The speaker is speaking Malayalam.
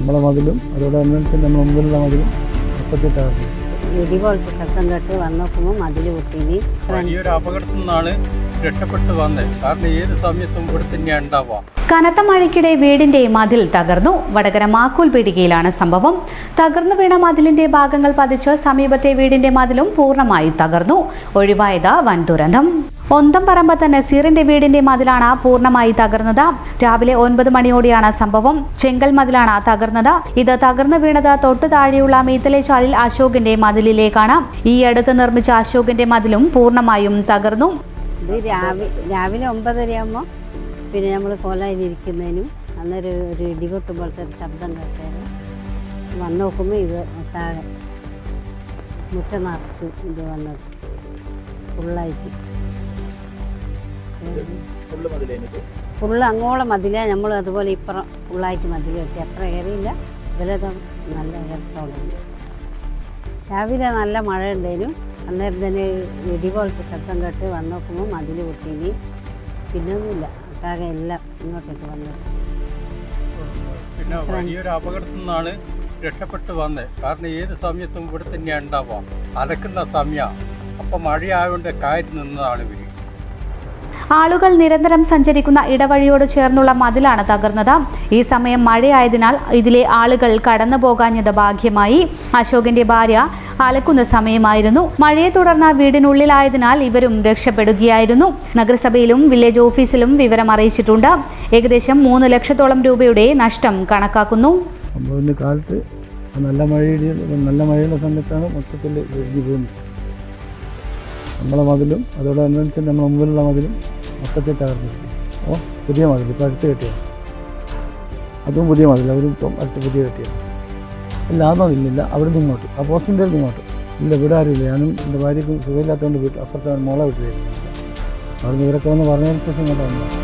നമ്മളെ മതിലും അതോടനുബന്ധിച്ച് നമ്മുടെ മുമ്പിലുള്ള മതിലും മൊത്തത്തിൽ തകർന്നു. ഇടിപോലത്തെ ശബ്ദം കേട്ട് വന്ന് നോക്കുമ്പോൾ മതിൽ പൊട്ടിനി. വലിയൊരു അപകടത്തിൽ നിന്നാണ് രക്ഷപ്പെട്ടു വന്നത്. കാരണം ഏത് സമയത്തും ഇവിടെ തന്നെയാണ് ഉണ്ടാവുക. കനത്ത മഴയ്ക്കിടെ വീടിന്റെ മതിൽ തകർന്നു. വടകര മാക്കൂൽ പീടികയിലാണ് സംഭവം. തകർന്നു വീണ മതിലിന്റെ ഭാഗങ്ങൾ പതിച്ച് സമീപത്തെ വീടിന്റെ മതിലും പൂർണ്ണമായി തകർന്നു. ഒഴിവായത് വൻ ദുരന്തം. ഒന്തംപറമ്പത്ത് നസീറിന്റെ വീടിന്റെ മതിലാണ് പൂർണ്ണമായി തകർന്നത്. രാവിലെ 9 മണിയോടെയാണ് സംഭവം. ചെങ്കൽ മതിലാണ് തകർന്നത്. ഇത് തകർന്നു വീണത് തൊട്ടു താഴെയുള്ള മീത്തലേച്ചാലിൽ അശോകിന്റെ മതിലിലേക്കാണ്. ഈ അടുത്ത് നിർമ്മിച്ച അശോകിന്റെ മതിലും പൂർണ്ണമായും തകർന്നു. ഇത് രാവിലെ 9:30 പിന്നെ നമ്മൾ കോലായിരിക്കുന്നതിനും അന്നേരം ഒരു ഇടികൊട്ടുമ്പോഴത്തെ ഒരു ശബ്ദം കേട്ടായിരുന്നു. വന്ന് നോക്കുമ്പോൾ ഇത് താഴെ മുറ്റം നിറച്ച് ഇത് വന്നത് ഫുള്ളായിട്ട്. ഫുള്ള് അങ്ങോളം മതില. നമ്മൾ അതുപോലെ ഇപ്പുറം ഫുള്ളായിട്ട് മതിൽ കെട്ടി. അത്ര ഏറിയില്ല, ഇതിലെ നല്ല ഏർത്തോടുണ്ട്. രാവിലെ നല്ല മഴ ഉണ്ടായിരുന്നു. അന്നേരം തന്നെ ഇടിപോലത്തെ ശബ്ദം കേട്ട് വന്ന് നോക്കുമ്പോൾ മതിൽ പൊട്ടിനി. പിന്നെ ഒന്നുമില്ല, ഒട്ടാകെ എല്ലാം ഇങ്ങോട്ടേക്ക് വന്നത്. പിന്നെ വലിയൊരു അപകടത്തിൽ നിന്നാണ് രക്ഷപ്പെട്ടു വന്നത്. കാരണം ഏത് സമയത്തും ഇവിടെ തന്നെയാണ് ഉണ്ടാവുക. അലക്കുന്ന സമയം. അപ്പം മഴയായതുകൊണ്ട് കയറി നിന്നതാണ് ഇവർ. ആളുകൾ നിരന്തരം സഞ്ചരിക്കുന്ന ഇടവഴിയോട് ചേർന്നുള്ള മതിലാണ് തകർന്നത്. ഈ സമയം മഴയായതിനാൽ ഇതിലെ ആളുകൾ കടന്നു പോകാഞ്ഞത് ഭാഗ്യമായി. അശോകിന്റെ ഭാര്യ അലക്കുന്ന സമയമായിരുന്നു. മഴയെ തുടർന്ന് വീടിനുള്ളിലായതിനാൽ ഇവരും രക്ഷപ്പെടുകയായിരുന്നു. നഗരസഭയിലും വില്ലേജ് ഓഫീസിലും വിവരം അറിയിച്ചിട്ടുണ്ട്. ഏകദേശം 3 ലക്ഷത്തോളം രൂപയുടെ നഷ്ടം കണക്കാക്കുന്നു. സംഭവത്തിൻ്റെ കാലത്ത് നല്ല മഴയുള്ള സമയത്താണ് മൊത്തത്തിൽ ഇടിഞ്ഞു പോകുന്നത്. നമ്മളെ മതിലും അതോടനുബന്ധിച്ച് നമ്മുടെ മുമ്പിലുള്ള മതിലും മൊത്തത്തിൽ തകർന്നു. പുതിയ മതിൽ ഇപ്പോൾ അടുത്ത് കെട്ടിയത്, അതും പുതിയ മതിൽ. അവരും ഇപ്പം അടുത്ത് പുതിയ കെട്ടിയത്. ഇല്ല, ആ മതിലില്ല. അവിടെ നിന്ന് ഇങ്ങോട്ട്, ആ പോസ്റ്റിൻ്റെ അടുത്ത് ഇങ്ങോട്ട് ഇല്ല. ഇവിടെ ആരുമില്ല. ഞാനും എൻ്റെ ഭാര്യയ്ക്കും സുഖമില്ലാത്തതുകൊണ്ട് വീട്ടിൽ അപ്പുറത്തെ മോളെ വീട്ടിലായിരുന്നു. അവിടെ ഇവരൊക്കെ വന്ന് പറഞ്ഞതിന് ശേഷം ഇങ്ങോട്ട് വന്നതാണ്.